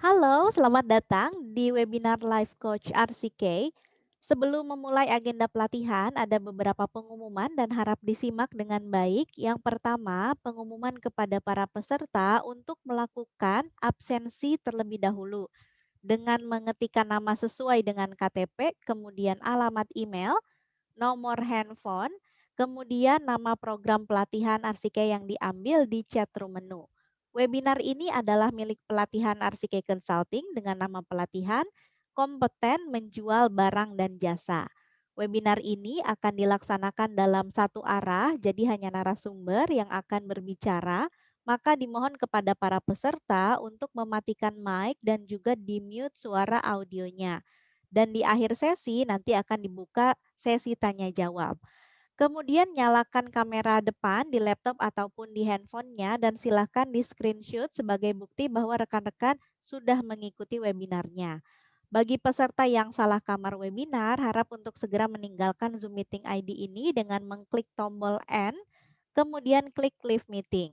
Halo, selamat datang di webinar Life Coach RCK. Sebelum memulai agenda pelatihan, ada beberapa pengumuman dan harap disimak dengan baik. Yang pertama, pengumuman kepada para peserta untuk melakukan absensi terlebih dahulu dengan mengetikkan nama sesuai dengan KTP, kemudian alamat email, nomor handphone, kemudian nama program pelatihan Arsike yang diambil di chat room menu. Webinar ini adalah milik pelatihan Arsike Consulting dengan nama pelatihan Kompeten Menjual Barang dan Jasa. Webinar ini akan dilaksanakan dalam satu arah, jadi hanya narasumber yang akan berbicara, maka dimohon kepada para peserta untuk mematikan mic dan juga di-mute suara audionya. Dan di akhir sesi nanti akan dibuka sesi tanya jawab. Kemudian nyalakan kamera depan di laptop ataupun di handphonenya dan silakan di screenshot sebagai bukti bahwa rekan-rekan sudah mengikuti webinarnya. Bagi peserta yang salah kamar webinar, harap untuk segera meninggalkan Zoom Meeting ID ini dengan mengklik tombol N, kemudian klik Leave Meeting.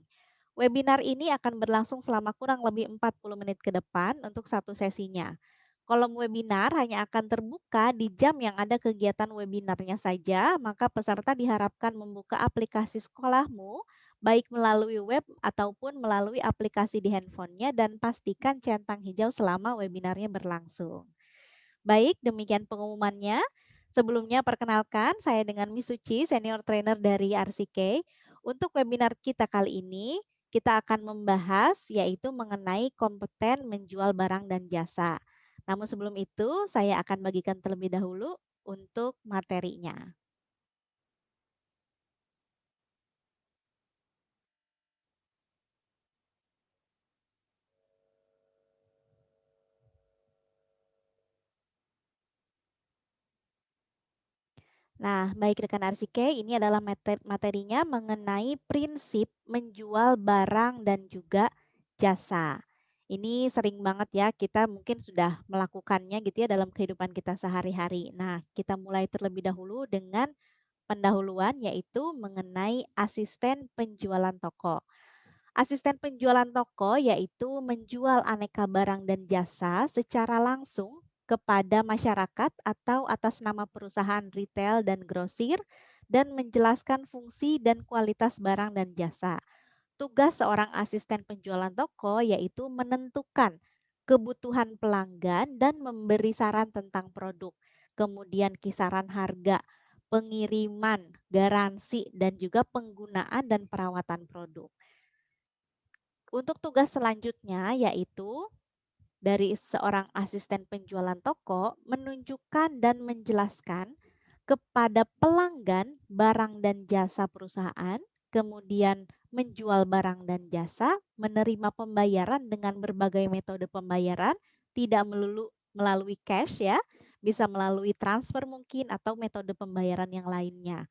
Webinar ini akan berlangsung selama kurang lebih 40 menit ke depan untuk satu sesinya. Kolom webinar hanya akan terbuka di jam yang ada kegiatan webinarnya saja, maka peserta diharapkan membuka aplikasi sekolahmu, baik melalui web ataupun melalui aplikasi di handphonenya dan pastikan centang hijau selama webinarnya berlangsung. Baik, demikian pengumumannya. Sebelumnya perkenalkan, saya dengan Miss Suci, senior trainer dari RCK. Untuk webinar kita kali ini, kita akan membahas yaitu mengenai kompeten menjual barang dan jasa. Namun sebelum itu, saya akan bagikan terlebih dahulu untuk materinya. Nah, baik rekan RCK, ini adalah materinya mengenai prinsip menjual barang dan juga jasa. Ini sering banget ya, kita mungkin sudah melakukannya gitu ya dalam kehidupan kita sehari-hari. Nah, kita mulai terlebih dahulu dengan pendahuluan yaitu mengenai asisten penjualan toko. Asisten penjualan toko yaitu menjual aneka barang dan jasa secara langsung kepada masyarakat atau atas nama perusahaan retail dan grosir dan menjelaskan fungsi dan kualitas barang dan jasa. Tugas seorang asisten penjualan toko yaitu menentukan kebutuhan pelanggan dan memberi saran tentang produk, kemudian kisaran harga, pengiriman, garansi, dan juga penggunaan dan perawatan produk. Untuk tugas selanjutnya yaitu dari seorang asisten penjualan toko menunjukkan dan menjelaskan kepada pelanggan barang dan jasa perusahaan, kemudian menjual barang dan jasa, menerima pembayaran dengan berbagai metode pembayaran, tidak melulu melalui cash ya, bisa melalui transfer mungkin atau metode pembayaran yang lainnya.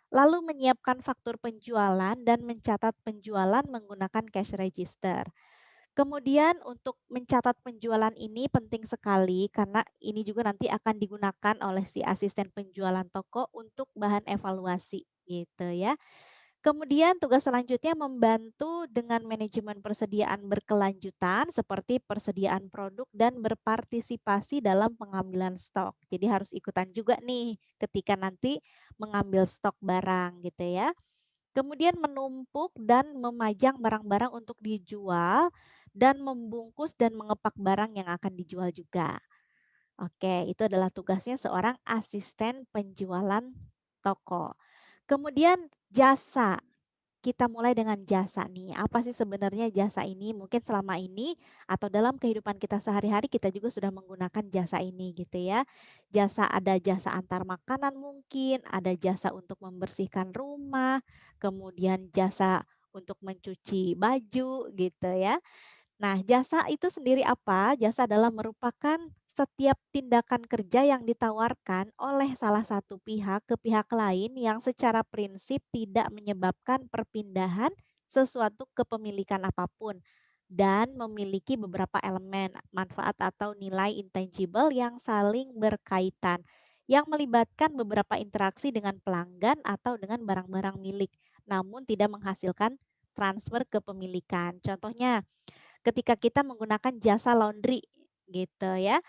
Lalu menyiapkan faktur penjualan dan mencatat penjualan menggunakan cash register. Kemudian untuk mencatat penjualan ini penting sekali karena ini juga nanti akan digunakan oleh si asisten penjualan toko untuk bahan evaluasi gitu ya. Kemudian tugas selanjutnya membantu dengan manajemen persediaan berkelanjutan seperti persediaan produk dan berpartisipasi dalam pengambilan stok. Jadi harus ikutan juga nih ketika nanti mengambil stok barang gitu ya. Kemudian menumpuk dan memajang barang-barang untuk dijual dan membungkus dan mengepak barang yang akan dijual juga. Oke, itu adalah tugasnya seorang asisten penjualan toko. Kemudian jasa. Kita mulai dengan jasa nih. Apa sih sebenarnya jasa ini? Mungkin selama ini atau dalam kehidupan kita sehari-hari kita juga sudah menggunakan jasa ini gitu ya. Jasa ada jasa antar makanan mungkin, ada jasa untuk membersihkan rumah, kemudian jasa untuk mencuci baju gitu ya. Nah, jasa itu sendiri apa? Jasa adalah merupakan setiap tindakan kerja yang ditawarkan oleh salah satu pihak ke pihak lain yang secara prinsip tidak menyebabkan perpindahan sesuatu kepemilikan apapun dan memiliki beberapa elemen manfaat atau nilai intangible yang saling berkaitan yang melibatkan beberapa interaksi dengan pelanggan atau dengan barang-barang milik namun tidak menghasilkan transfer kepemilikan. Contohnya ketika kita menggunakan jasa laundry gitu ya.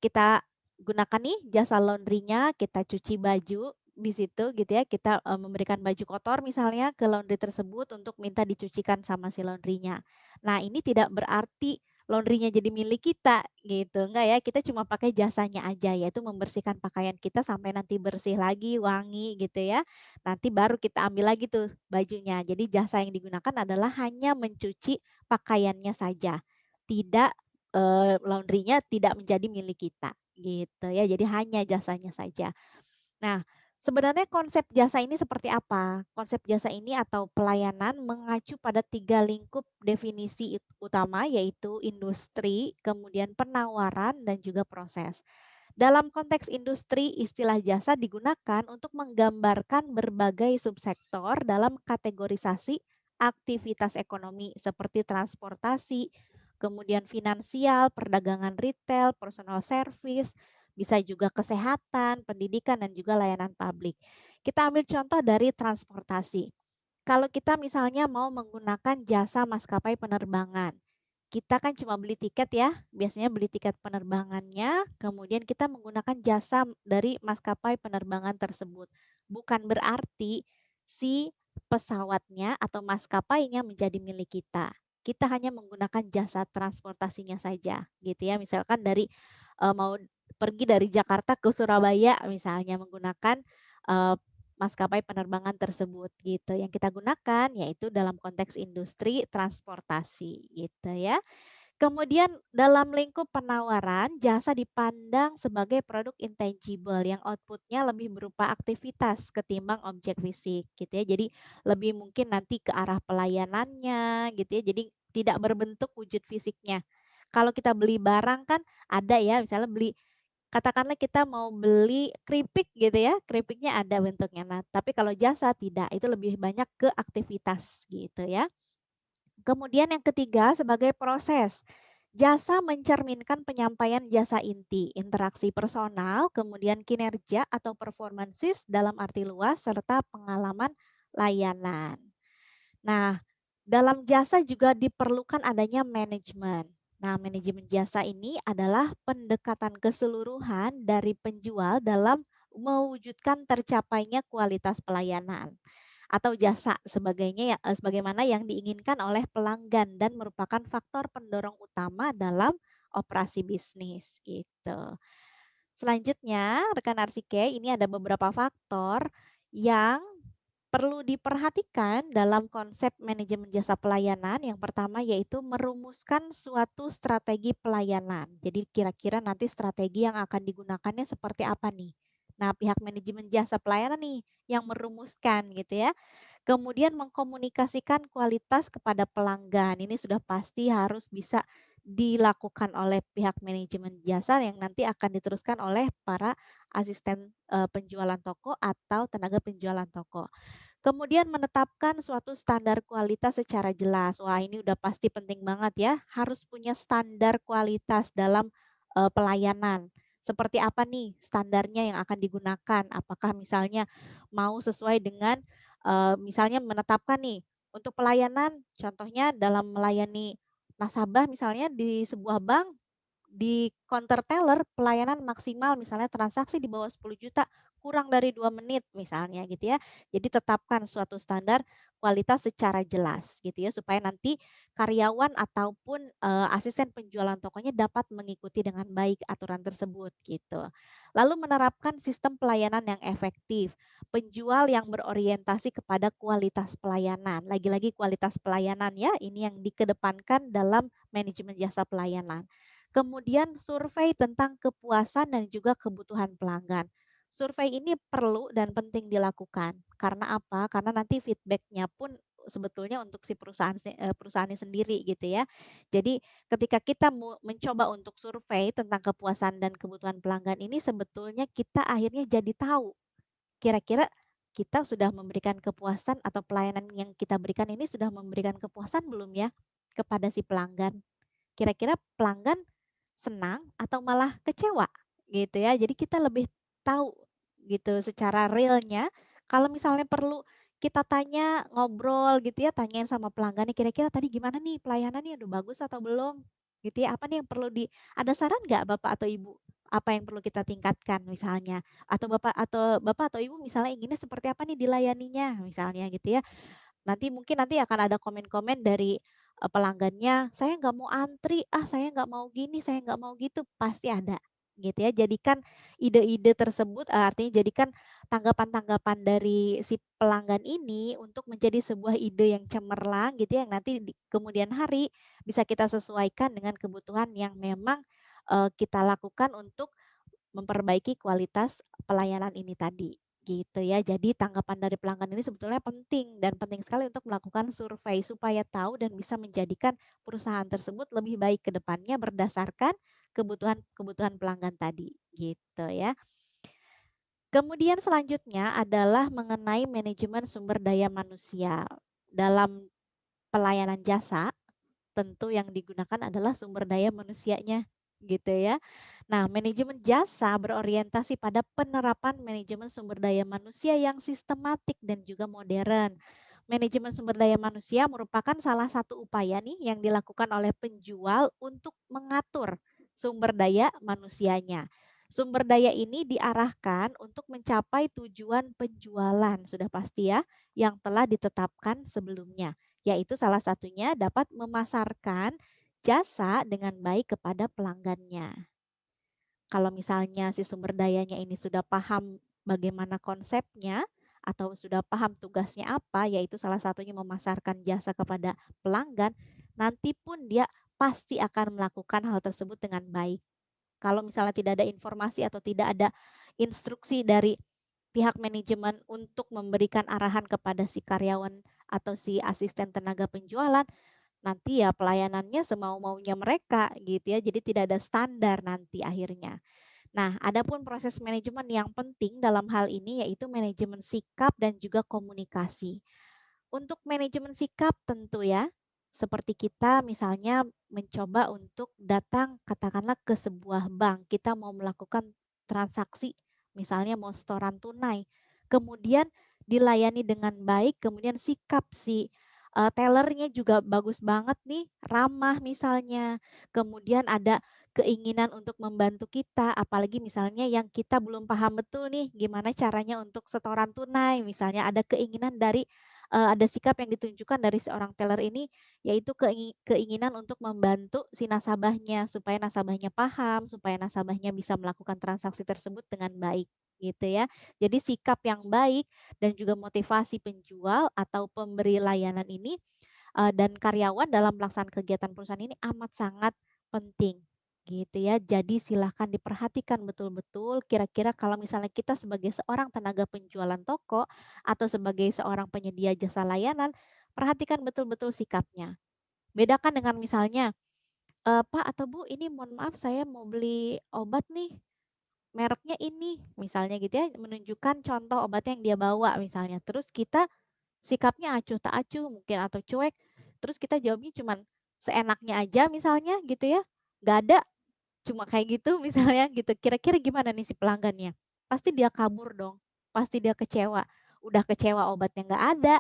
Kita gunakan nih jasa laundry-nya, kita cuci baju di situ gitu ya, kita, memberikan baju kotor misalnya ke laundry tersebut untuk minta dicucikan sama si laundry-nya. Nah, ini tidak berarti laundry-nya jadi milik kita gitu, enggak ya, kita cuma pakai jasanya aja, yaitu membersihkan pakaian kita sampai nanti bersih lagi, wangi gitu ya. Nanti baru kita ambil lagi tuh bajunya. Jadi jasa yang digunakan adalah hanya mencuci pakaiannya saja, tidak laundry-nya tidak menjadi milik kita, gitu ya. Jadi hanya jasanya saja. Nah, sebenarnya konsep jasa ini seperti apa? Konsep jasa ini atau pelayanan mengacu pada 3 lingkup definisi utama, yaitu industri, kemudian penawaran, dan juga proses. Dalam konteks industri, istilah jasa digunakan untuk menggambarkan berbagai subsektor dalam kategorisasi aktivitas ekonomi seperti transportasi, kemudian finansial, perdagangan retail, personal service, bisa juga kesehatan, pendidikan, dan juga layanan publik. Kita ambil contoh dari transportasi. Kalau kita misalnya mau menggunakan jasa maskapai penerbangan, kita kan cuma beli tiket ya, biasanya beli tiket penerbangannya, kemudian kita menggunakan jasa dari maskapai penerbangan tersebut. Bukan berarti si pesawatnya atau maskapainya menjadi milik kita. Kita hanya menggunakan jasa transportasinya saja, gitu ya. Misalkan mau pergi dari Jakarta ke Surabaya misalnya menggunakan, eee, maskapai penerbangan tersebut gitu. Yang kita gunakan yaitu dalam konteks industri transportasi gitu ya. Kemudian dalam lingkup penawaran, jasa dipandang sebagai produk intangible yang outputnya lebih berupa aktivitas ketimbang objek fisik gitu ya. Jadi lebih mungkin nanti ke arah pelayanannya gitu ya. Jadi tidak berbentuk wujud fisiknya. Kalau kita beli barang kan ada ya, misalnya katakanlah kita mau beli keripik gitu ya, keripiknya ada bentuknya. Nah, tapi kalau jasa tidak, itu lebih banyak ke aktivitas gitu ya. Kemudian yang ketiga sebagai proses. Jasa mencerminkan penyampaian jasa inti, interaksi personal, kemudian kinerja atau performances dalam arti luas, serta pengalaman layanan. Nah, dalam jasa juga diperlukan adanya manajemen. Nah, manajemen jasa ini adalah pendekatan keseluruhan dari penjual dalam mewujudkan tercapainya kualitas pelayanan atau jasa sebagaimana yang diinginkan oleh pelanggan dan merupakan faktor pendorong utama dalam operasi bisnis gitu. Selanjutnya, rekan Arsike, ini ada beberapa faktor yang perlu diperhatikan dalam konsep manajemen jasa pelayanan. Yang pertama yaitu merumuskan suatu strategi pelayanan. Jadi kira-kira nanti strategi yang akan digunakannya seperti apa nih? Nah, pihak manajemen jasa pelayanan nih yang merumuskan gitu ya. Kemudian mengkomunikasikan kualitas kepada pelanggan. Ini sudah pasti harus bisa dilakukan oleh pihak manajemen jasa yang nanti akan diteruskan oleh para asisten penjualan toko atau tenaga penjualan toko. Kemudian menetapkan suatu standar kualitas secara jelas. Wah, ini udah pasti penting banget ya, harus punya standar kualitas dalam pelayanan. Seperti apa nih standarnya yang akan digunakan? Apakah misalnya mau sesuai dengan misalnya menetapkan nih untuk pelayanan, contohnya dalam melayani nasabah misalnya di sebuah bank di counter teller pelayanan maksimal misalnya transaksi di bawah 10 juta kurang dari 2 menit misalnya gitu ya. Jadi tetapkan suatu standar kualitas secara jelas gitu ya, supaya nanti karyawan ataupun, asisten penjualan tokonya dapat mengikuti dengan baik aturan tersebut gitu. Lalu menerapkan sistem pelayanan yang efektif, penjual yang berorientasi kepada kualitas pelayanan, lagi-lagi kualitas pelayanan ya, ini yang dikedepankan dalam manajemen jasa pelayanan. Kemudian survei tentang kepuasan dan juga kebutuhan pelanggan. Survei ini perlu dan penting dilakukan. Karena apa? Karena nanti feedback-nya pun sebetulnya untuk si perusahaannya sendiri gitu ya. Jadi ketika kita mencoba untuk survei tentang kepuasan dan kebutuhan pelanggan ini sebetulnya kita akhirnya jadi tahu kira-kira kita sudah memberikan kepuasan atau pelayanan yang kita berikan ini sudah memberikan kepuasan belum ya kepada si pelanggan. Kira-kira pelanggan senang atau malah kecewa gitu ya. Jadi kita lebih tahu gitu secara realnya kalau misalnya perlu kita tanya, ngobrol gitu ya, tanyain sama pelanggannya, "Kira-kira tadi gimana nih pelayanannya, udah bagus atau belum?" Gitu ya, "Apa nih yang perlu ada saran nggak Bapak atau Ibu? Apa yang perlu kita tingkatkan?" Misalnya, atau Bapak atau Ibu misalnya inginnya seperti apa nih dilayaninya, misalnya gitu ya. Nanti akan ada komen-komen dari, pelanggannya, "Saya nggak mau antri, ah saya nggak mau gini, saya nggak mau gitu." Pasti ada, gitu ya. Jadikan ide-ide tersebut artinya jadikan tanggapan-tanggapan dari si pelanggan ini untuk menjadi sebuah ide yang cemerlang gitu ya, yang nanti di kemudian hari bisa kita sesuaikan dengan kebutuhan yang memang, kita lakukan untuk memperbaiki kualitas pelayanan ini tadi, gitu ya. Jadi tanggapan dari pelanggan ini sebetulnya penting dan penting sekali untuk melakukan survei supaya tahu dan bisa menjadikan perusahaan tersebut lebih baik ke depannya berdasarkan kebutuhan pelanggan tadi, gitu ya. Kemudian selanjutnya adalah mengenai manajemen sumber daya manusia. Dalam pelayanan jasa, tentu yang digunakan adalah sumber daya manusianya, gitu ya. Nah, manajemen jasa berorientasi pada penerapan manajemen sumber daya manusia yang sistematik dan juga modern. Manajemen sumber daya manusia merupakan salah satu upaya nih yang dilakukan oleh penjual untuk mengatur sumber daya manusianya. Sumber daya ini diarahkan untuk mencapai tujuan penjualan, sudah pasti ya, yang telah ditetapkan sebelumnya, yaitu salah satunya dapat memasarkan jasa dengan baik kepada pelanggannya. Kalau misalnya si sumber dayanya ini sudah paham bagaimana konsepnya atau sudah paham tugasnya apa, yaitu salah satunya memasarkan jasa kepada pelanggan, nanti pun dia pasti akan melakukan hal tersebut dengan baik. Kalau misalnya tidak ada informasi atau tidak ada instruksi dari pihak manajemen untuk memberikan arahan kepada si karyawan atau si asisten tenaga penjualan, nanti ya pelayanannya semau-maunya mereka gitu ya. Jadi tidak ada standar nanti akhirnya. Nah, adapun proses manajemen yang penting dalam hal ini yaitu manajemen sikap dan juga komunikasi. Untuk manajemen sikap tentu ya, seperti kita misalnya mencoba untuk datang katakanlah ke sebuah bank, kita mau melakukan transaksi, misalnya mau setoran tunai, kemudian dilayani dengan baik, kemudian sikap si tellernya juga bagus banget nih, ramah misalnya, kemudian ada keinginan untuk membantu kita, apalagi misalnya yang kita belum paham betul nih, gimana caranya untuk setoran tunai, misalnya ada keinginan dari ada sikap yang ditunjukkan dari seorang teller ini, yaitu keinginan untuk membantu si nasabahnya, supaya nasabahnya paham, supaya nasabahnya bisa melakukan transaksi tersebut dengan baik, gitu ya. Jadi sikap yang baik dan juga motivasi penjual atau pemberi layanan ini, dan karyawan dalam pelaksanaan kegiatan perusahaan ini amat sangat penting, gitu ya. Jadi silahkan diperhatikan betul-betul kira-kira kalau misalnya kita sebagai seorang tenaga penjualan toko atau sebagai seorang penyedia jasa layanan, perhatikan betul-betul sikapnya. Bedakan dengan misalnya, "Pak atau Bu, ini mohon maaf saya mau beli obat nih, mereknya ini," misalnya gitu ya, menunjukkan contoh obat yang dia bawa misalnya. Terus kita sikapnya acuh tak acuh mungkin atau cuek, terus kita jawabnya cuman seenaknya aja misalnya gitu ya, nggak ada, cuma kayak gitu misalnya gitu, kira-kira gimana nih si pelanggannya? Pasti dia kabur dong, pasti dia kecewa. Udah kecewa obatnya nggak ada,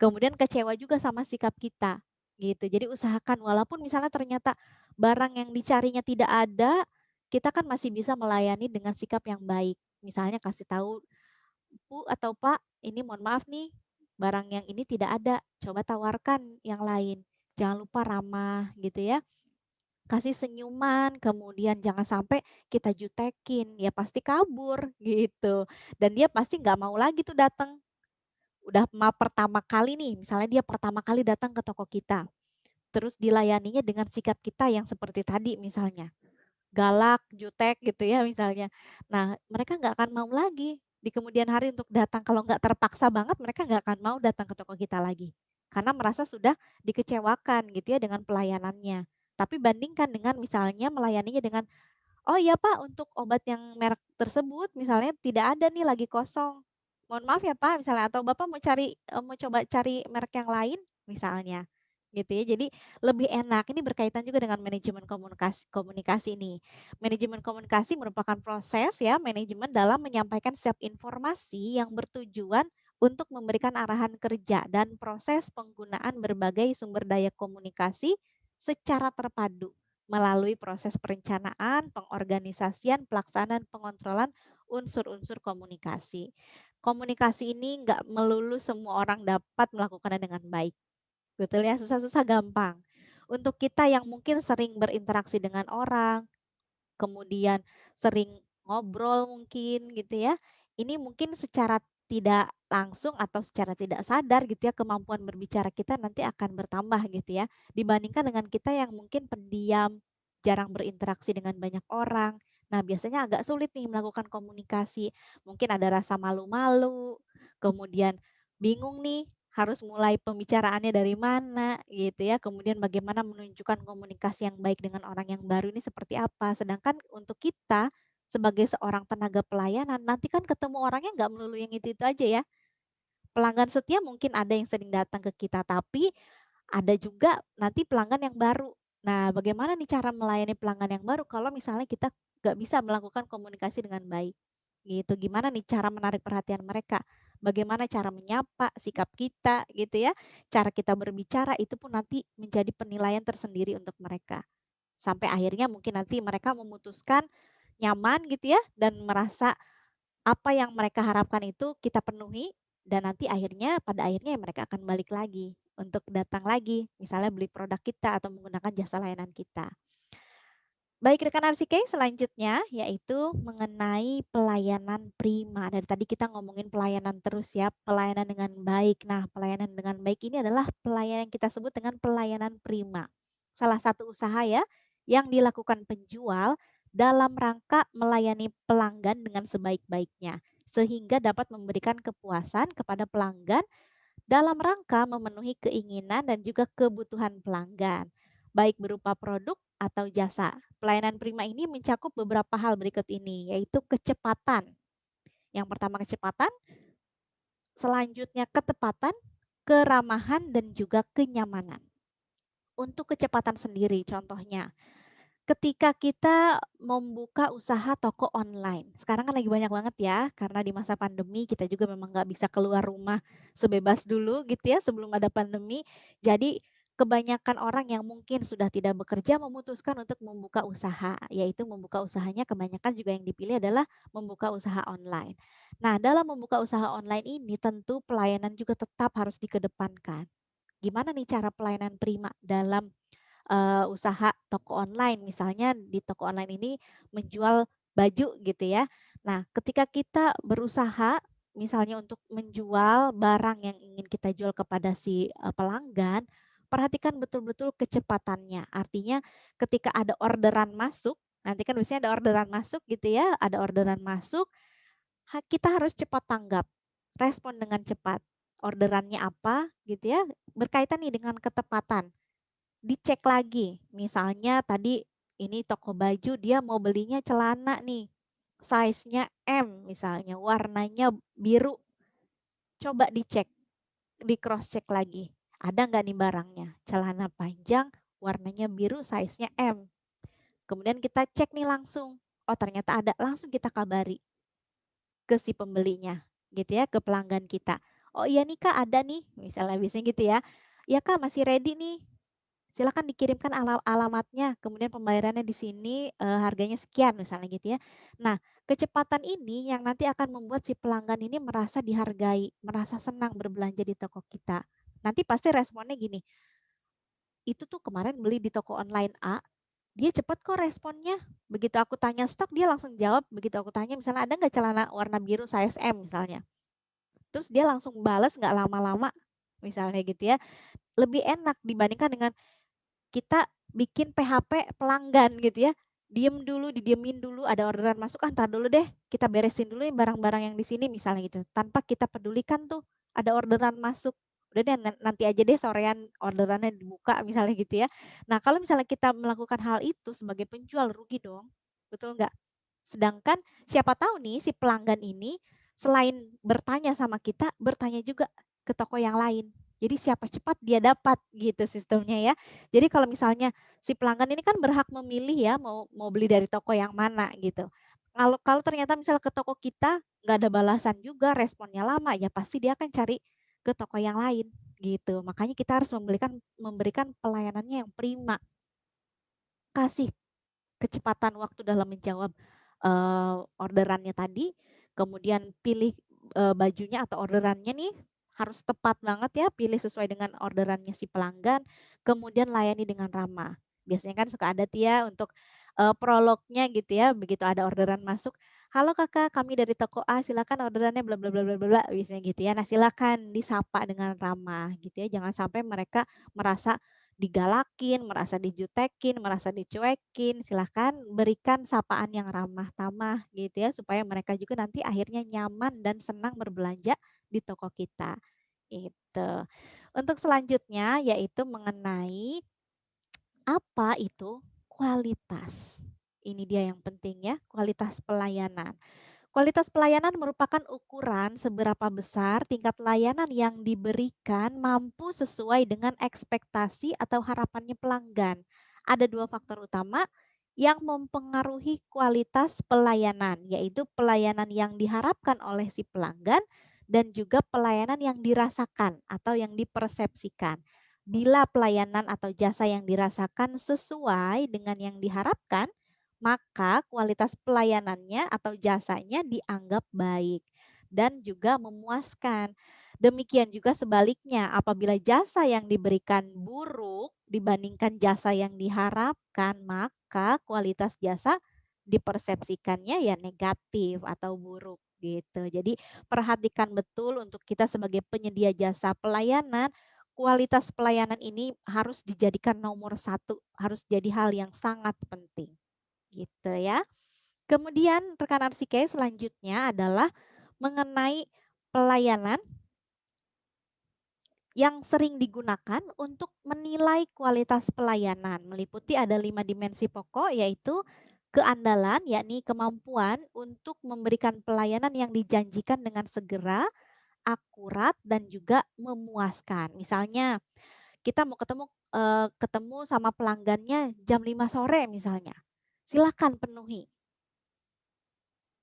kemudian kecewa juga sama sikap kita, gitu. Jadi usahakan walaupun misalnya ternyata barang yang dicarinya tidak ada, kita kan masih bisa melayani dengan sikap yang baik. Misalnya kasih tahu, "Bu atau Pak, ini mohon maaf nih, barang yang ini tidak ada, coba tawarkan yang lain." Jangan lupa ramah gitu ya. Kasih senyuman, kemudian jangan sampai kita jutekin, ya pasti kabur gitu. Dan dia pasti nggak mau lagi tuh datang. Udah pertama kali nih, misalnya dia pertama kali datang ke toko kita, terus dilayaninya dengan sikap kita yang seperti tadi misalnya, galak, jutek gitu ya misalnya. Nah, mereka nggak akan mau lagi di kemudian hari untuk datang, kalau nggak terpaksa banget mereka nggak akan mau datang ke toko kita lagi. Karena merasa sudah dikecewakan gitu ya dengan pelayanannya. Tapi bandingkan dengan misalnya melayaninya dengan, "Oh iya Pak, untuk obat yang merek tersebut misalnya tidak ada nih, lagi kosong. Mohon maaf ya Pak," misalnya, atau "Bapak mau coba cari merek yang lain?" Misalnya, gitu ya. Jadi lebih enak, ini berkaitan juga dengan manajemen komunikasi nih. Manajemen komunikasi merupakan proses ya, manajemen dalam menyampaikan setiap informasi yang bertujuan untuk memberikan arahan kerja dan proses penggunaan berbagai sumber daya komunikasi secara terpadu melalui proses perencanaan, pengorganisasian, pelaksanaan, pengontrolan unsur-unsur komunikasi. Komunikasi ini nggak melulu semua orang dapat melakukannya dengan baik. Betul ya, susah-susah gampang. Untuk kita yang mungkin sering berinteraksi dengan orang, kemudian sering ngobrol mungkin gitu ya. Ini mungkin secara tidak langsung atau secara tidak sadar gitu ya, kemampuan berbicara kita nanti akan bertambah gitu ya. Dibandingkan dengan kita yang mungkin pendiam, jarang berinteraksi dengan banyak orang. Nah, biasanya agak sulit nih melakukan komunikasi. Mungkin ada rasa malu-malu, kemudian bingung nih harus mulai pembicaraannya dari mana gitu ya. Kemudian bagaimana menunjukkan komunikasi yang baik dengan orang yang baru ini seperti apa. Sedangkan untuk kita sebagai seorang tenaga pelayanan, nanti kan ketemu orangnya nggak melulu yang itu-itu aja ya. Pelanggan setia mungkin ada yang sering datang ke kita, tapi ada juga nanti pelanggan yang baru. Nah, bagaimana nih cara melayani pelanggan yang baru kalau misalnya kita nggak bisa melakukan komunikasi dengan baik? Gitu. Gimana nih cara menarik perhatian mereka? Bagaimana cara menyapa, sikap kita gitu ya, cara kita berbicara itu pun nanti menjadi penilaian tersendiri untuk mereka. Sampai akhirnya mungkin nanti mereka memutuskan nyaman gitu ya dan merasa apa yang mereka harapkan itu kita penuhi dan nanti pada akhirnya ya mereka akan balik lagi untuk datang lagi, misalnya beli produk kita atau menggunakan jasa layanan kita. Baik rekan Arsike, selanjutnya yaitu mengenai pelayanan prima. Dari tadi kita ngomongin pelayanan terus ya, pelayanan dengan baik. Nah, pelayanan dengan baik ini adalah pelayanan yang kita sebut dengan pelayanan prima. Salah satu usaha ya yang dilakukan penjual dalam rangka melayani pelanggan dengan sebaik-baiknya sehingga dapat memberikan kepuasan kepada pelanggan dalam rangka memenuhi keinginan dan juga kebutuhan pelanggan, baik berupa produk atau jasa. Pelayanan prima ini mencakup beberapa hal berikut ini, yaitu kecepatan. Yang pertama kecepatan, selanjutnya ketepatan, keramahan, dan juga kenyamanan. Untuk kecepatan sendiri, contohnya, ketika kita membuka usaha toko online, sekarang kan lagi banyak banget ya, karena di masa pandemi kita juga memang nggak bisa keluar rumah sebebas dulu gitu ya, sebelum ada pandemi. Jadi kebanyakan orang yang mungkin sudah tidak bekerja memutuskan untuk membuka usaha, yaitu membuka usahanya kebanyakan juga yang dipilih adalah membuka usaha online. Nah, dalam membuka usaha online ini tentu pelayanan juga tetap harus dikedepankan. Gimana nih cara pelayanan prima dalam usaha toko online, misalnya di toko online ini menjual baju gitu ya. Nah, ketika kita berusaha misalnya untuk menjual barang yang ingin kita jual kepada si, pelanggan, perhatikan betul-betul kecepatannya. Artinya ketika ada orderan masuk, nanti kan biasanya ada orderan masuk gitu ya, ada orderan masuk, kita harus cepat tanggap, respon dengan cepat. Orderannya apa gitu ya, berkaitan nih dengan ketepatan. Dicek lagi, misalnya tadi ini toko baju dia mau belinya celana nih, size-nya M misalnya, warnanya biru. Coba dicek, di cross check lagi. Ada nggak nih barangnya? Celana panjang, warnanya biru, size-nya M. Kemudian kita cek nih langsung. Oh ternyata ada, langsung kita kabari ke si pembelinya, gitu ya, ke pelanggan kita. Oh iya nih Kak ada nih, misalnya biasanya gitu ya. Ya Kak masih ready nih, silakan dikirimkan alamatnya, kemudian pembayarannya di sini, harganya sekian misalnya gitu ya. Nah, kecepatan ini yang nanti akan membuat si pelanggan ini merasa dihargai, merasa senang berbelanja di toko kita. Nanti pasti responnya gini, "Itu tuh kemarin beli di toko online A, dia cepet kok responnya. Begitu aku tanya stok, dia langsung jawab. Begitu aku tanya misalnya, ada nggak celana warna biru size M?" misalnya. Terus dia langsung bales nggak lama-lama, misalnya gitu ya. Lebih enak dibandingkan dengan kita bikin PHP pelanggan gitu ya. Diem dulu, didiemin dulu, ada orderan masuk, "Ah, entar dulu deh, kita beresin dulu nih barang-barang yang di sini," misalnya gitu. Tanpa kita pedulikan tuh ada orderan masuk. Udah deh nanti aja deh sorean orderannya dibuka misalnya gitu ya. Nah, kalau misalnya kita melakukan hal itu sebagai penjual rugi dong. Betul nggak? Sedangkan siapa tahu nih si pelanggan ini selain bertanya sama kita, bertanya juga ke toko yang lain. Jadi siapa cepat dia dapat gitu sistemnya ya. Jadi kalau misalnya si pelanggan ini kan berhak memilih ya mau mau beli dari toko yang mana gitu. Kalau kalau ternyata misal ke toko kita nggak ada balasan juga, responnya lama, ya pasti dia akan cari ke toko yang lain, gitu. Makanya kita harus memberikan memberikan pelayanannya yang prima, kasih kecepatan waktu dalam menjawab, orderannya tadi, kemudian pilih, bajunya atau orderannya nih harus tepat banget ya, pilih sesuai dengan orderannya si pelanggan, kemudian layani dengan ramah. Biasanya kan suka ada tuh ya untuk, prolognya gitu ya, begitu ada orderan masuk, "Halo Kakak, kami dari toko A, silakan orderannya bla bla bla bla bla bla," biasanya gitu ya. Nah, silakan disapa dengan ramah gitu ya, jangan sampai mereka merasa digalakin, merasa dijutekin, merasa dicuekin, silahkan berikan sapaan yang ramah tamah gitu ya, supaya mereka juga nanti akhirnya nyaman dan senang berbelanja di toko kita, itu. Untuk selanjutnya yaitu mengenai apa itu kualitas. Ini dia yang penting ya, kualitas pelayanan. Kualitas pelayanan merupakan ukuran seberapa besar tingkat layanan yang diberikan mampu sesuai dengan ekspektasi atau harapannya pelanggan. Ada dua faktor utama yang mempengaruhi kualitas pelayanan, yaitu pelayanan yang diharapkan oleh si pelanggan dan juga pelayanan yang dirasakan atau yang dipersepsikan. Bila pelayanan atau jasa yang dirasakan sesuai dengan yang diharapkan, maka kualitas pelayanannya atau jasanya dianggap baik dan juga memuaskan. Demikian juga sebaliknya, apabila jasa yang diberikan buruk dibandingkan jasa yang diharapkan, maka kualitas jasa dipersepsikannya ya negatif atau buruk gitu. Jadi perhatikan betul untuk kita sebagai penyedia jasa pelayanan, kualitas pelayanan ini harus dijadikan nomor satu, harus jadi hal yang sangat penting. Gitu ya. Kemudian rekan Arsike selanjutnya adalah mengenai pelayanan yang sering digunakan untuk menilai kualitas pelayanan. Meliputi ada 5 dimensi pokok yaitu keandalan, yakni kemampuan untuk memberikan pelayanan yang dijanjikan dengan segera, akurat, dan juga memuaskan. Misalnya kita mau ketemu sama pelanggannya jam 5 sore misalnya, silakan penuhi.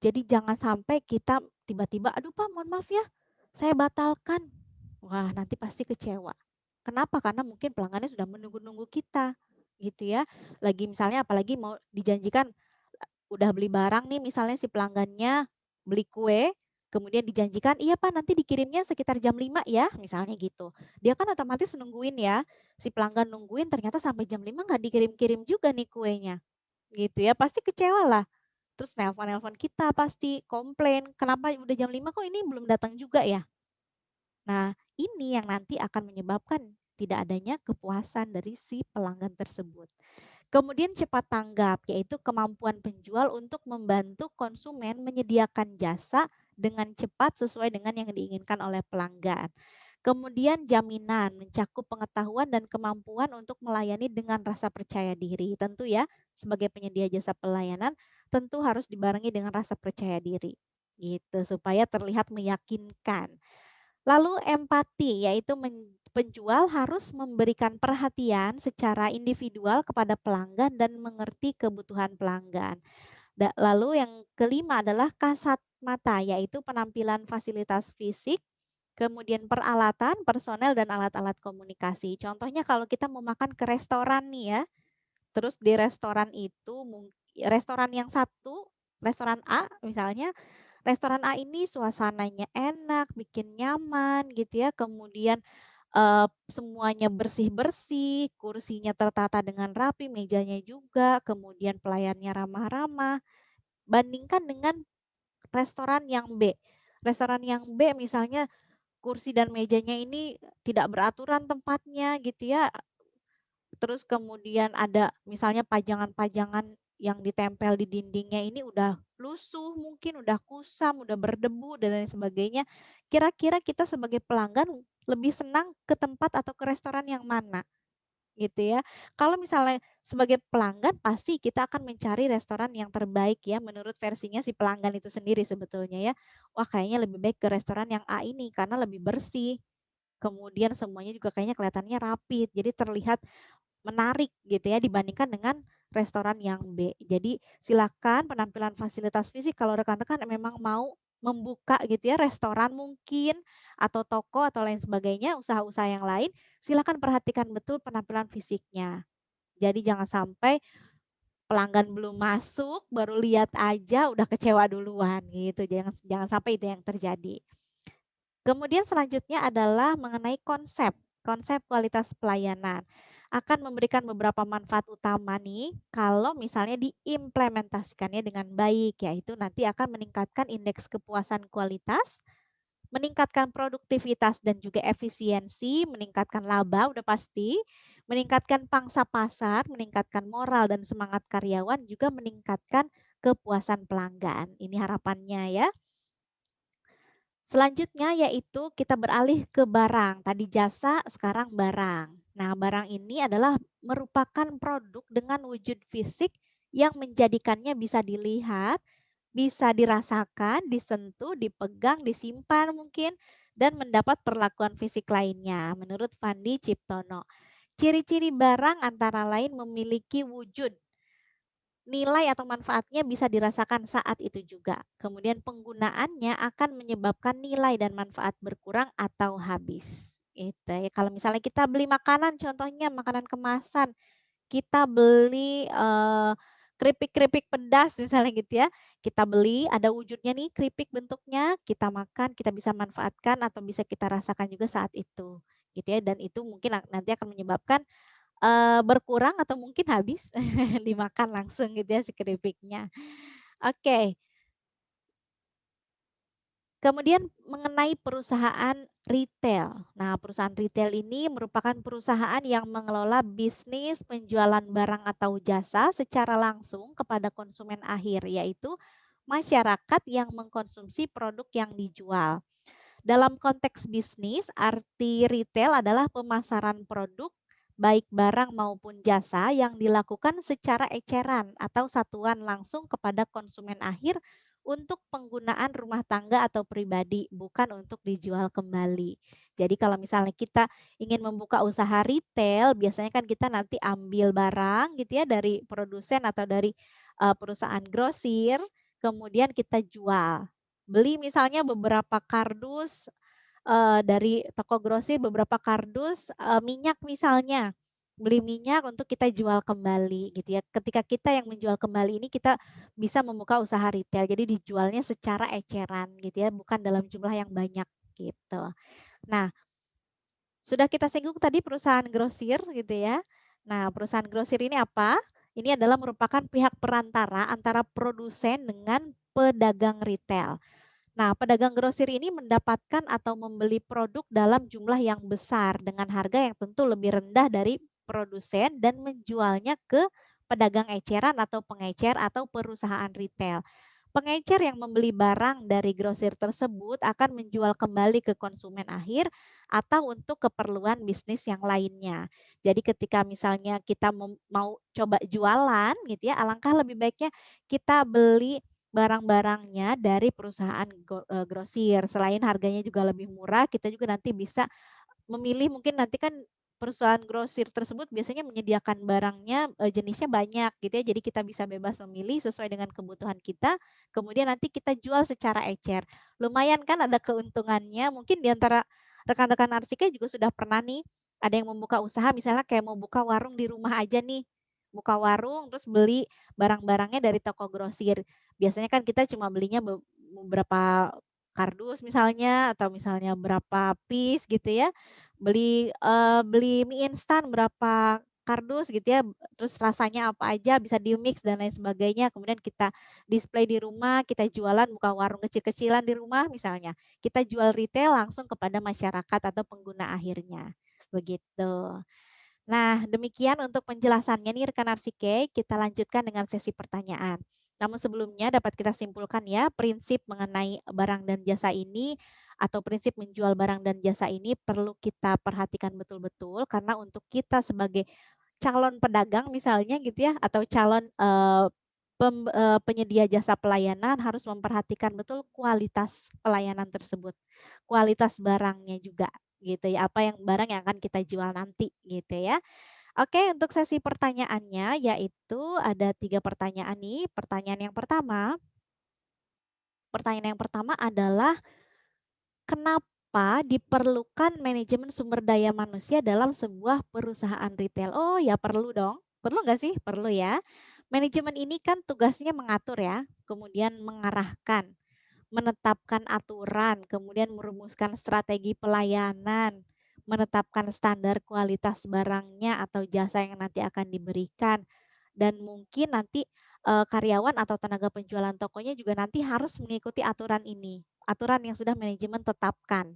Jadi jangan sampai kita tiba-tiba, "Aduh Pak, mohon maaf ya, saya batalkan." Wah, nanti pasti kecewa. Kenapa? Karena mungkin pelanggannya sudah menunggu-nunggu kita, gitu ya. Lagi misalnya apalagi mau dijanjikan, udah beli barang nih misalnya si pelanggannya beli kue, kemudian dijanjikan, "Iya Pak, nanti dikirimnya sekitar jam 5 ya," misalnya gitu. Dia kan otomatis nungguin ya, si pelanggan nungguin ternyata sampai jam 5 nggak dikirim-kirim juga nih kuenya, gitu ya. Pasti kecewa lah. Terus nelpon-nelpon kita pasti, komplain, "Kenapa udah jam 5 kok ini belum datang juga ya?" Nah, ini yang nanti akan menyebabkan tidak adanya kepuasan dari si pelanggan tersebut. Kemudian cepat tanggap, yaitu kemampuan penjual untuk membantu konsumen menyediakan jasa dengan cepat sesuai dengan yang diinginkan oleh pelanggan. Kemudian jaminan mencakup pengetahuan dan kemampuan untuk melayani dengan rasa percaya diri. Tentu ya, sebagai penyedia jasa pelayanan, tentu harus dibarengi dengan rasa percaya diri. Gitu, supaya terlihat meyakinkan. Lalu empati, yaitu penjual harus memberikan perhatian secara individual kepada pelanggan dan mengerti kebutuhan pelanggan. Lalu yang kelima adalah kasat mata, yaitu penampilan fasilitas fisik, kemudian peralatan, personel, dan alat-alat komunikasi. Contohnya kalau kita mau makan ke restoran nih ya, terus di restoran itu restoran yang satu, restoran A misalnya, restoran A ini suasananya enak, bikin nyaman gitu ya, kemudian, semuanya bersih-bersih, kursinya tertata dengan rapi, mejanya juga, kemudian pelayannya ramah-ramah. Bandingkan dengan restoran yang B. Restoran yang B misalnya kursi dan mejanya ini tidak beraturan tempatnya gitu ya, terus kemudian ada misalnya pajangan-pajangan yang ditempel di dindingnya ini udah lusuh mungkin, udah kusam, udah berdebu dan lain sebagainya. Kira-kira kita sebagai pelanggan lebih senang ke tempat atau ke restoran yang mana? Gitu ya. Kalau misalnya sebagai pelanggan pasti kita akan mencari restoran yang terbaik ya menurut versinya si pelanggan itu sendiri sebetulnya ya. Wah kayaknya lebih baik ke restoran yang A ini karena lebih bersih. Kemudian semuanya juga kayaknya kelihatannya rapi. Jadi terlihat menarik gitu ya dibandingkan dengan restoran yang B. Jadi silakan penampilan fasilitas fisik kalau rekan-rekan memang mau membuka gitu ya restoran mungkin atau toko atau lain sebagainya, usaha-usaha yang lain, silakan perhatikan betul penampilan fisiknya. Jadi jangan sampai pelanggan belum masuk, baru lihat aja udah kecewa duluan gitu. Jangan jangan sampai itu yang terjadi. Kemudian selanjutnya adalah mengenai konsep, konsep kualitas pelayanan. Akan memberikan beberapa manfaat utama nih kalau misalnya diimplementasikannya dengan baik, yaitu nanti akan meningkatkan indeks kepuasan kualitas, meningkatkan produktivitas dan juga efisiensi, meningkatkan laba udah pasti, meningkatkan pangsa pasar, meningkatkan moral dan semangat karyawan, juga meningkatkan kepuasan pelanggan. Ini harapannya ya. Selanjutnya yaitu kita beralih ke barang. Tadi jasa, sekarang barang. Nah, barang ini adalah merupakan produk dengan wujud fisik yang menjadikannya bisa dilihat, bisa dirasakan, disentuh, dipegang, disimpan mungkin, dan mendapat perlakuan fisik lainnya. Menurut Fandi Ciptono, ciri-ciri barang antara lain memiliki wujud, nilai atau manfaatnya bisa dirasakan saat itu juga. Kemudian penggunaannya akan menyebabkan nilai dan manfaat berkurang atau habis. Itu ya. Kalau misalnya kita beli makanan, contohnya makanan kemasan, kita beli keripik-keripik pedas misalnya gitu ya. Kita beli ada wujudnya nih keripik bentuknya, kita makan, kita bisa manfaatkan atau bisa kita rasakan juga saat itu. Gitu ya, dan itu mungkin nanti akan menyebabkan berkurang atau mungkin habis dimakan langsung gitu ya si keripiknya. Oke, kemudian mengenai perusahaan retail. Nah, perusahaan retail ini merupakan perusahaan yang mengelola bisnis penjualan barang atau jasa secara langsung kepada konsumen akhir, yaitu masyarakat yang mengkonsumsi produk yang dijual. Dalam konteks bisnis, arti retail adalah pemasaran produk, baik barang maupun jasa yang dilakukan secara eceran atau satuan langsung kepada konsumen akhir untuk penggunaan rumah tangga atau pribadi, bukan untuk dijual kembali. Jadi kalau misalnya kita ingin membuka usaha retail, biasanya kan kita nanti ambil barang gitu ya dari produsen atau dari perusahaan grosir, kemudian kita jual. Beli misalnya beberapa kardus, dari toko grosir beberapa kardus, minyak misalnya. Beli minyak untuk kita jual kembali gitu ya. Ketika kita yang menjual kembali ini kita bisa membuka usaha retail. Jadi dijualnya secara eceran gitu ya, bukan dalam jumlah yang banyak gitu. Nah, sudah kita singgung tadi perusahaan grosir gitu ya. Nah, perusahaan grosir ini apa? Ini adalah merupakan pihak perantara antara produsen dengan pedagang retail. Nah, pedagang grosir ini mendapatkan atau membeli produk dalam jumlah yang besar dengan harga yang tentu lebih rendah dari produsen dan menjualnya ke pedagang eceran atau pengecer atau perusahaan retail. Pengecer yang membeli barang dari grosir tersebut akan menjual kembali ke konsumen akhir atau untuk keperluan bisnis yang lainnya. Jadi ketika misalnya kita mau coba jualan gitu ya, alangkah lebih baiknya kita beli barang-barangnya dari perusahaan grosir. Selain harganya juga lebih murah, kita juga nanti bisa memilih mungkin nanti kan perusahaan grosir tersebut biasanya menyediakan barangnya, jenisnya banyak gitu ya, jadi kita bisa bebas memilih sesuai dengan kebutuhan kita, kemudian nanti kita jual secara ecer. Lumayan kan ada keuntungannya, mungkin di antara rekan-rekan Arsika juga sudah pernah nih, ada yang membuka usaha misalnya kayak mau buka warung di rumah aja nih, buka warung terus beli barang-barangnya dari toko grosir. Biasanya kan kita cuma belinya beberapa kardus misalnya atau misalnya berapa piece gitu ya. Beli mie instan berapa kardus gitu ya, terus rasanya apa aja bisa di-mix dan lain sebagainya, kemudian kita display di rumah, kita jualan, buka warung kecil-kecilan di rumah misalnya. Kita jual retail langsung kepada masyarakat atau pengguna akhirnya, begitu. Nah, demikian untuk penjelasannya nih rekan Arsike, kita lanjutkan dengan sesi pertanyaan. Namun sebelumnya dapat kita simpulkan ya, prinsip mengenai barang dan jasa ini atau prinsip menjual barang dan jasa ini perlu kita perhatikan betul-betul karena untuk kita sebagai calon pedagang misalnya gitu ya atau calon penyedia jasa pelayanan harus memperhatikan betul kualitas pelayanan tersebut, kualitas barangnya juga gitu ya, apa yang barang yang akan kita jual nanti gitu ya. Oke, untuk sesi pertanyaannya yaitu ada 3 pertanyaan nih. Pertanyaan yang pertama adalah kenapa diperlukan manajemen sumber daya manusia dalam sebuah perusahaan retail? Oh ya perlu dong. Perlu nggak sih? Perlu ya. Manajemen ini kan tugasnya mengatur ya, kemudian mengarahkan, menetapkan aturan, kemudian merumuskan strategi pelayanan, menetapkan standar kualitas barangnya atau jasa yang nanti akan diberikan, dan mungkin nanti karyawan atau tenaga penjualan tokonya juga nanti harus mengikuti aturan ini, aturan yang sudah manajemen tetapkan.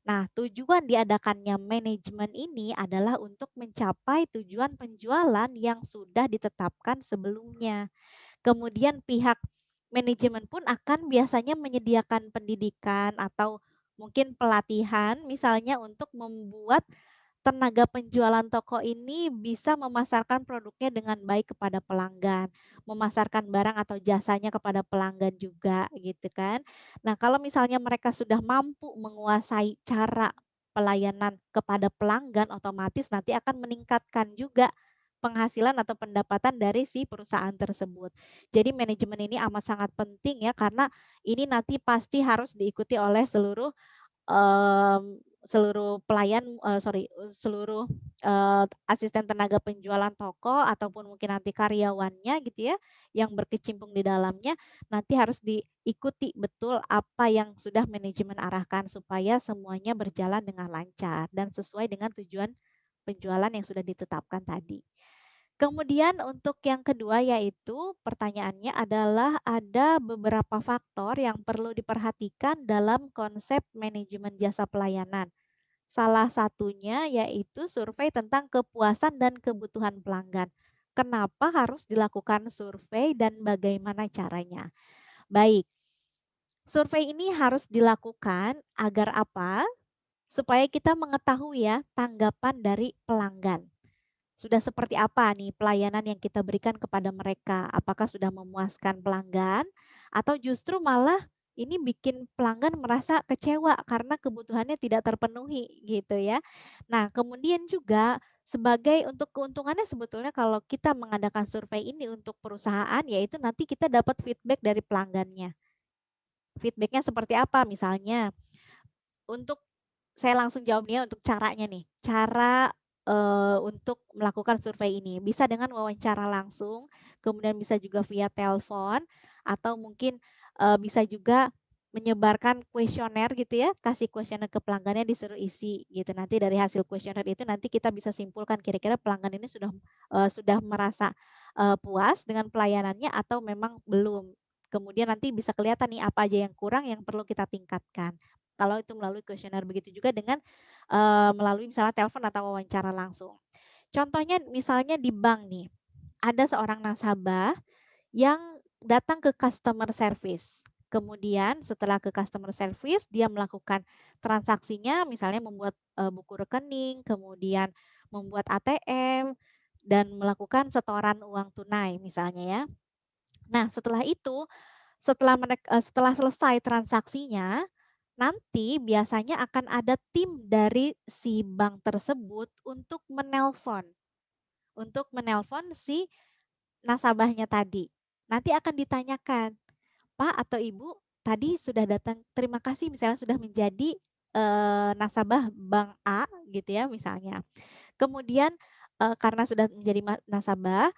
Nah, tujuan diadakannya manajemen ini adalah untuk mencapai tujuan penjualan yang sudah ditetapkan sebelumnya. Kemudian pihak manajemen pun akan biasanya menyediakan pendidikan atau mungkin pelatihan misalnya untuk membuat tenaga penjualan toko ini bisa memasarkan produknya dengan baik kepada pelanggan, memasarkan barang atau jasanya kepada pelanggan juga gitu kan. Nah, kalau misalnya mereka sudah mampu menguasai cara pelayanan kepada pelanggan, otomatis nanti akan meningkatkan juga penghasilan atau pendapatan dari si perusahaan tersebut. Jadi manajemen ini amat sangat penting ya karena ini nanti pasti harus diikuti oleh seluruh seluruh, asisten tenaga penjualan toko ataupun mungkin nanti karyawannya gitu ya, yang berkecimpung di dalamnya, nanti harus diikuti betul apa yang sudah manajemen arahkan supaya semuanya berjalan dengan lancar dan sesuai dengan tujuan penjualan yang sudah ditetapkan tadi. Kemudian untuk yang kedua yaitu pertanyaannya adalah ada beberapa faktor yang perlu diperhatikan dalam konsep manajemen jasa pelayanan. Salah satunya yaitu survei tentang kepuasan dan kebutuhan pelanggan. Kenapa harus dilakukan survei dan bagaimana caranya? Baik, survei ini harus dilakukan agar apa? Supaya kita mengetahui ya tanggapan dari pelanggan. Sudah seperti apa nih pelayanan yang kita berikan kepada mereka? Apakah sudah memuaskan pelanggan atau justru malah ini bikin pelanggan merasa kecewa karena kebutuhannya tidak terpenuhi gitu ya. Nah, kemudian juga sebagai untuk keuntungannya sebetulnya kalau kita mengadakan survei ini untuk perusahaan yaitu nanti kita dapat feedback dari pelanggannya. Feedbacknya seperti apa? Misalnya untuk saya langsung jawabnya untuk caranya nih. Cara, untuk melakukan survei ini. Bisa dengan wawancara langsung, kemudian bisa juga via telepon, atau mungkin, bisa juga menyebarkan kuesioner gitu ya, kasih kuesioner ke pelanggannya disuruh isi gitu. Nanti dari hasil kuesioner itu nanti kita bisa simpulkan kira-kira pelanggan ini sudah merasa, puas dengan pelayanannya atau memang belum. Kemudian nanti bisa kelihatan nih apa aja yang kurang yang perlu kita tingkatkan. Kalau itu melalui kuesioner, begitu juga dengan, melalui misalnya telepon atau wawancara langsung. Contohnya misalnya di bank nih, ada seorang nasabah yang datang ke customer service. Kemudian setelah ke customer service, dia melakukan transaksinya, misalnya membuat, buku rekening, kemudian membuat ATM, dan melakukan setoran uang tunai misalnya ya. Nah setelah selesai transaksinya, nanti biasanya akan ada tim dari si bank tersebut untuk menelpon si nasabahnya tadi. Nanti akan ditanyakan, "Pak atau Ibu tadi sudah datang terima kasih misalnya sudah menjadi, nasabah bank A," gitu ya misalnya. Kemudian, karena sudah menjadi nasabah,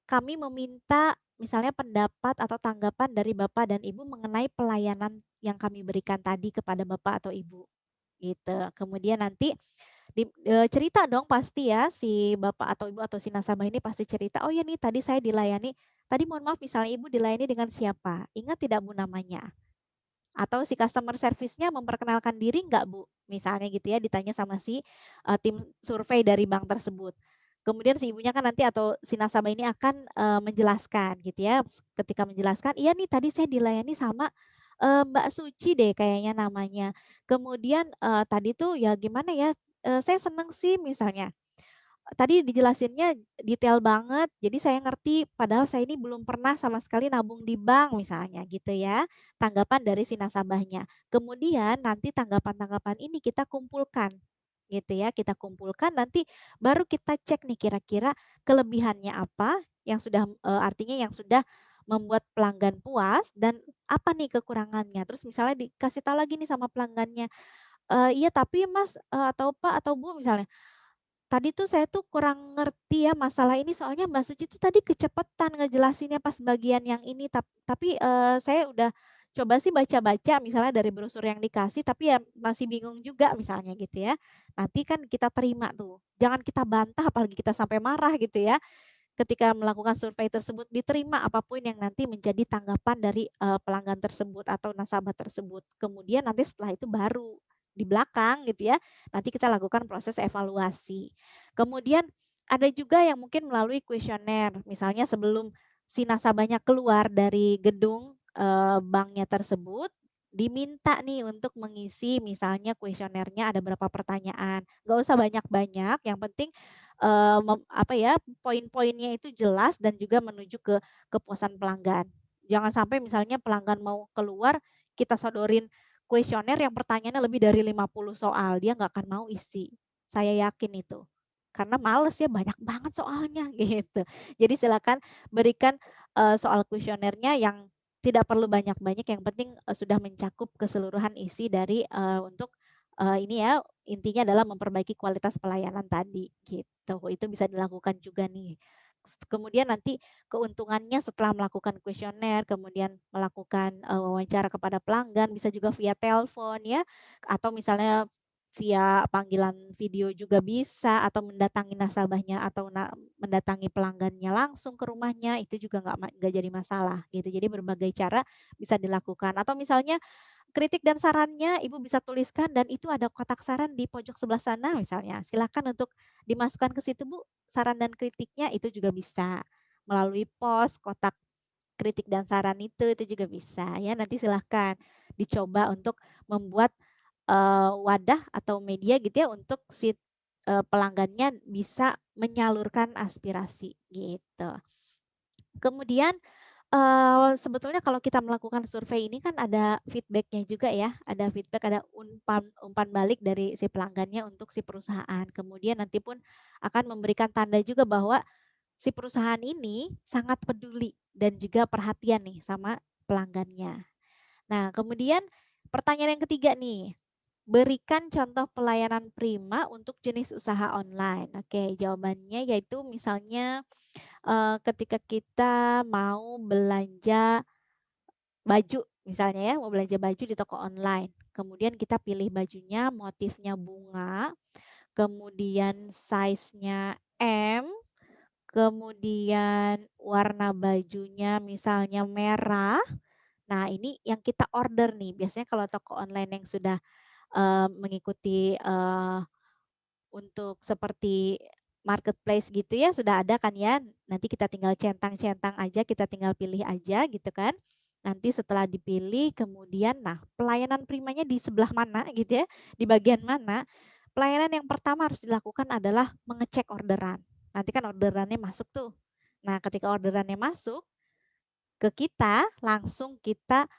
kami meminta misalnya pendapat atau tanggapan dari Bapak dan Ibu mengenai pelayanan yang kami berikan tadi kepada Bapak atau Ibu, gitu. Kemudian nanti cerita dong pasti ya si Bapak atau Ibu atau si nasabah ini pasti cerita, "Oh ya nih tadi saya dilayani tadi mohon maaf misalnya Ibu dilayani dengan siapa? Ingat tidak Bu namanya?" Atau si customer service-nya memperkenalkan diri nggak Bu? Misalnya gitu ya, ditanya sama si, tim survei dari bank tersebut. Kemudian si ibunya kan nanti atau si nasabah ini akan, menjelaskan gitu ya, ketika menjelaskan, "Iya nih tadi saya dilayani sama, Mbak Suci deh kayaknya namanya. Kemudian, tadi tuh ya gimana ya, saya seneng sih," misalnya. Tadi dijelasinnya detail banget, jadi saya ngerti padahal saya ini belum pernah sama sekali nabung di bank misalnya gitu ya, tanggapan dari si nasabahnya. Kemudian nanti tanggapan-tanggapan ini kita kumpulkan gitu ya. Kita kumpulkan nanti baru kita cek nih kira-kira kelebihannya apa yang sudah artinya yang sudah membuat pelanggan puas dan apa nih kekurangannya. Terus misalnya dikasih tahu lagi nih sama pelanggannya, "Iya tapi Mas, atau Pak, atau Bu," misalnya, "tadi tuh saya tuh kurang ngerti ya masalah ini soalnya Mbak Suci tuh tadi kecepatan ngejelasinnya pas bagian yang ini tapi, saya udah coba sih baca-baca misalnya dari brosur yang dikasih tapi ya masih bingung juga," misalnya gitu ya. Nanti kan kita terima tuh, jangan kita bantah apalagi kita sampai marah gitu ya. Ketika melakukan survei tersebut diterima apapun yang nanti menjadi tanggapan dari, pelanggan tersebut atau nasabah tersebut. Kemudian nanti setelah itu baru di belakang gitu ya, nanti kita lakukan proses evaluasi. Kemudian ada juga yang mungkin melalui kuesioner, misalnya sebelum si nasabahnya keluar dari gedung, banknya tersebut, diminta nih untuk mengisi misalnya kuesionernya ada berapa pertanyaan, nggak usah banyak-banyak, yang penting, apa ya, poin-poinnya itu jelas dan juga menuju ke kepuasan pelanggan. Jangan sampai misalnya pelanggan mau keluar, kita sodorin kuesioner yang pertanyaannya lebih dari 50 soal, dia nggak akan mau isi. Saya yakin itu. Karena males ya, banyak banget soalnya, gitu. Jadi silakan berikan, soal kuesionernya yang tidak perlu banyak-banyak, yang penting, sudah mencakup keseluruhan isi dari, untuk, ini ya, intinya adalah memperbaiki kualitas pelayanan tadi, gitu. Itu bisa dilakukan juga nih. Kemudian nanti keuntungannya setelah melakukan kuesioner, kemudian melakukan, wawancara kepada pelanggan, bisa juga via telepon ya, atau misalnya via panggilan video juga bisa, atau mendatangi nasabahnya atau mendatangi pelanggannya langsung ke rumahnya, itu juga nggak jadi masalah gitu. Jadi berbagai cara bisa dilakukan. Atau misalnya kritik dan sarannya Ibu bisa tuliskan dan itu ada kotak saran di pojok sebelah sana misalnya. Silakan untuk dimasukkan ke situ Bu, saran dan kritiknya itu juga bisa. Melalui pos, kotak kritik dan saran itu juga bisa ya. Nanti silahkan dicoba untuk membuat, wadah atau media gitu ya untuk si, pelanggannya bisa menyalurkan aspirasi gitu. Kemudian sebetulnya kalau kita melakukan survei ini kan ada feedback-nya juga ya, ada feedback, ada umpan umpan balik dari si pelanggannya untuk si perusahaan. Kemudian nanti pun akan memberikan tanda juga bahwa si perusahaan ini sangat peduli dan juga perhatian nih sama pelanggannya. Nah, kemudian pertanyaan yang ketiga nih, berikan contoh pelayanan prima untuk jenis usaha online. Oke, jawabannya yaitu misalnya, ketika kita mau belanja baju misalnya ya, mau belanja baju di toko online. Kemudian kita pilih bajunya motifnya bunga, kemudian size-nya M, kemudian warna bajunya misalnya merah. Nah, ini yang kita order nih. Biasanya kalau toko online yang sudah, mengikuti, untuk seperti marketplace gitu ya, sudah ada kan ya, nanti kita tinggal centang-centang aja, kita tinggal pilih aja gitu kan. Nanti setelah dipilih kemudian nah pelayanan primanya di sebelah mana gitu ya, di bagian mana, pelayanan yang pertama harus dilakukan adalah mengecek orderan. Nanti kan orderannya masuk tuh. Nah ketika orderannya masuk, ke kita langsung kita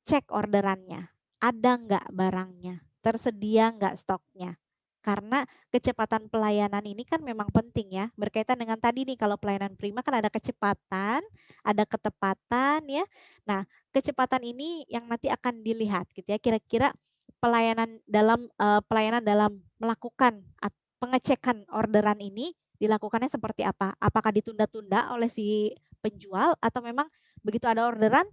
cek orderannya, ada nggak barangnya, tersedia nggak stoknya. Karena kecepatan pelayanan ini kan memang penting ya, berkaitan dengan tadi nih kalau pelayanan prima kan ada kecepatan, ada ketepatan ya. Nah, kecepatan ini yang nanti akan dilihat gitu ya, kira-kira pelayanan dalam melakukan pengecekan orderan ini dilakukannya seperti apa? Apakah ditunda-tunda oleh si penjual atau memang begitu ada orderan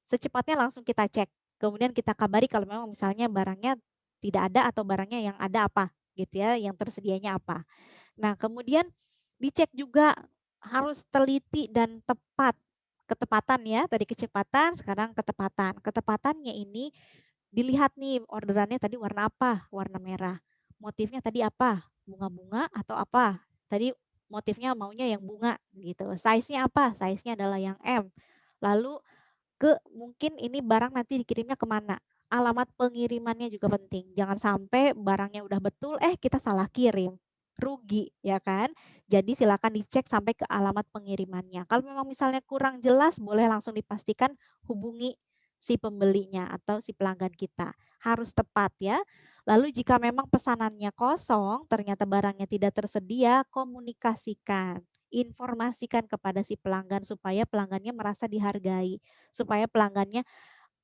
secepatnya langsung kita cek, kemudian kita kabari kalau memang misalnya barangnya tidak ada atau barangnya yang ada apa, gitu ya, yang tersedianya apa. Nah, kemudian dicek juga harus teliti dan tepat. Ketepatan ya, tadi kecepatan, sekarang ketepatan. Ketepatannya ini dilihat nih orderannya tadi warna apa? Warna merah. Motifnya tadi apa? Bunga-bunga atau apa? Tadi motifnya maunya yang bunga gitu. Size-nya apa? Size-nya adalah yang M. Lalu mungkin ini barang nanti dikirimnya kemana? Alamat pengirimannya juga penting. Jangan sampai barangnya udah betul, kita salah kirim. Rugi, ya kan? Jadi silakan dicek sampai ke alamat pengirimannya. Kalau memang misalnya kurang jelas, boleh langsung dipastikan hubungi si pembelinya atau si pelanggan kita. Harus tepat ya. Lalu jika memang pesanannya kosong, ternyata barangnya tidak tersedia, komunikasikan, informasikan kepada si pelanggan supaya pelanggannya merasa dihargai, supaya pelanggannya,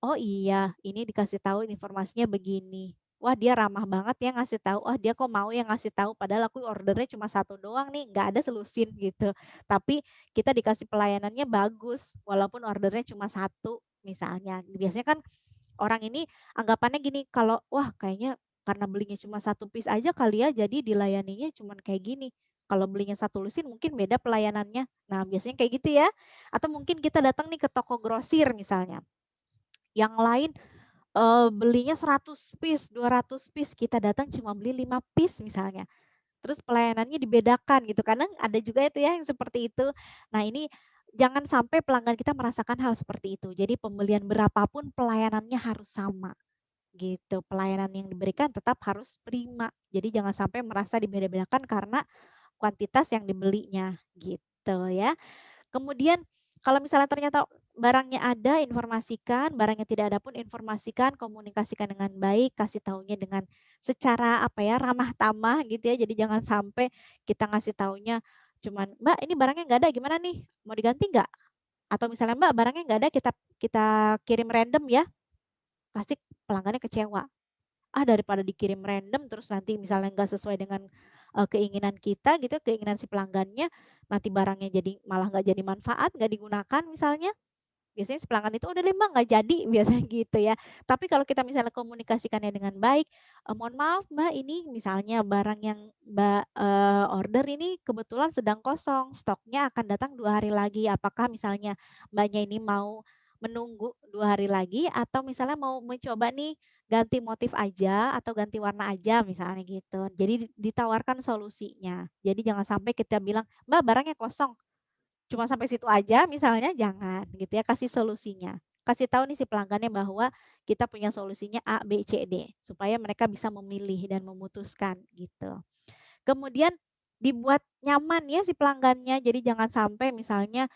"Oh iya, ini dikasih tahu informasinya begini. Wah dia ramah banget ya ngasih tahu, oh dia kok mau ya ngasih tahu padahal aku ordernya cuma satu doang nih, nggak ada selusin," gitu. Tapi kita dikasih pelayanannya bagus, walaupun ordernya cuma satu misalnya. Biasanya kan orang ini anggapannya gini, kalau, "Wah kayaknya karena belinya cuma satu piece aja kali ya, jadi dilayaninya cuman kayak gini. Kalau belinya satu lusin mungkin beda pelayanannya." Nah, biasanya kayak gitu ya. Atau mungkin kita datang nih ke toko grosir misalnya, yang lain, belinya 100 piece, 200 piece, kita datang cuma beli 5 piece misalnya. Terus pelayanannya dibedakan gitu, kadang ada juga itu ya yang seperti itu. Nah ini jangan sampai pelanggan kita merasakan hal seperti itu. Jadi pembelian berapapun pelayanannya harus sama gitu. Pelayanan yang diberikan tetap harus prima. Jadi jangan sampai merasa dibeda-bedakan karena kuantitas yang dibelinya gitu ya. Kemudian kalau misalnya ternyata barangnya ada, informasikan, barangnya tidak ada pun informasikan, komunikasikan dengan baik, kasih taunya dengan secara apa ya, ramah tamah gitu ya. Jadi jangan sampai kita ngasih taunya cuman, "Mbak, ini barangnya nggak ada, gimana nih? Mau diganti nggak?" Atau misalnya, "Mbak, barangnya nggak ada, kita kita kirim random ya." Pasti pelanggannya kecewa. Ah, daripada dikirim random terus nanti misalnya nggak sesuai dengan, keinginan kita gitu, keinginan si pelanggannya, nanti barangnya jadi malah nggak jadi manfaat, nggak digunakan misalnya, biasanya si pelanggan itu, "Udah deh Mbak, nggak jadi," biasanya gitu ya. Tapi kalau kita misalnya komunikasikannya dengan baik, "Mohon maaf Mbak, ini misalnya barang yang Mbak, order ini kebetulan sedang kosong, stoknya akan datang 2 hari lagi. Apakah misalnya Mbaknya ini mau menunggu 2 hari lagi atau misalnya mau mencoba nih ganti motif aja atau ganti warna aja?" Misalnya gitu. Jadi ditawarkan solusinya. Jadi jangan sampai kita bilang, "Mbak, barangnya kosong." Cuma sampai situ aja misalnya, jangan gitu ya, kasih solusinya. Kasih tahu nih si pelanggannya bahwa kita punya solusinya A, B, C, D, supaya mereka bisa memilih dan memutuskan gitu. Kemudian dibuat nyaman ya si pelanggannya, jadi jangan sampai misalnya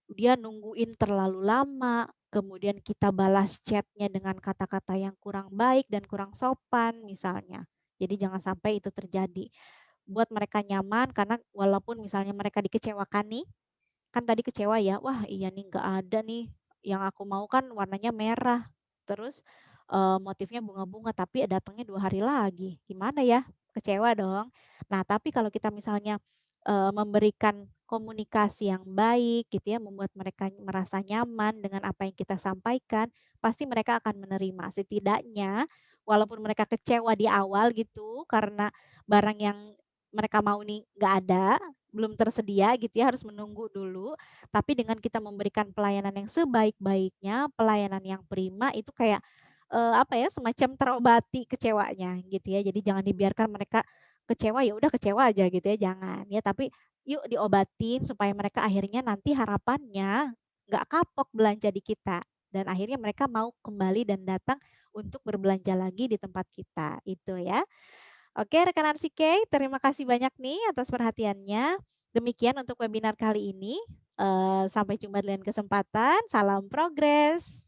dia nungguin terlalu lama, kemudian kita balas chatnya dengan kata-kata yang kurang baik dan kurang sopan misalnya. Jadi jangan sampai itu terjadi. Buat mereka nyaman karena walaupun misalnya mereka dikecewakan nih, kan tadi kecewa ya, "Wah iya nih nggak ada nih, yang aku mau kan warnanya merah, terus, motifnya bunga-bunga tapi datangnya 2 hari lagi, gimana ya?" Kecewa dong. Nah tapi kalau kita misalnya, memberikan komunikasi yang baik gitu ya, membuat mereka merasa nyaman dengan apa yang kita sampaikan, pasti mereka akan menerima. Setidaknya walaupun mereka kecewa di awal gitu karena barang yang mereka mau nih nggak ada, belum tersedia gitu ya, harus menunggu dulu. Tapi dengan kita memberikan pelayanan yang sebaik-baiknya, pelayanan yang prima itu kayak, apa ya, semacam terobati kecewanya gitu ya. Jadi jangan dibiarkan mereka kecewa, ya udah kecewa aja gitu ya, jangan ya. Tapi yuk diobatin supaya mereka akhirnya nanti harapannya nggak kapok belanja di kita dan akhirnya mereka mau kembali dan datang untuk berbelanja lagi di tempat kita, itu ya. Oke, rekan Arsike, terima kasih banyak nih atas perhatiannya. Demikian untuk webinar kali ini. Sampai jumpa di lain kesempatan. Salam progres.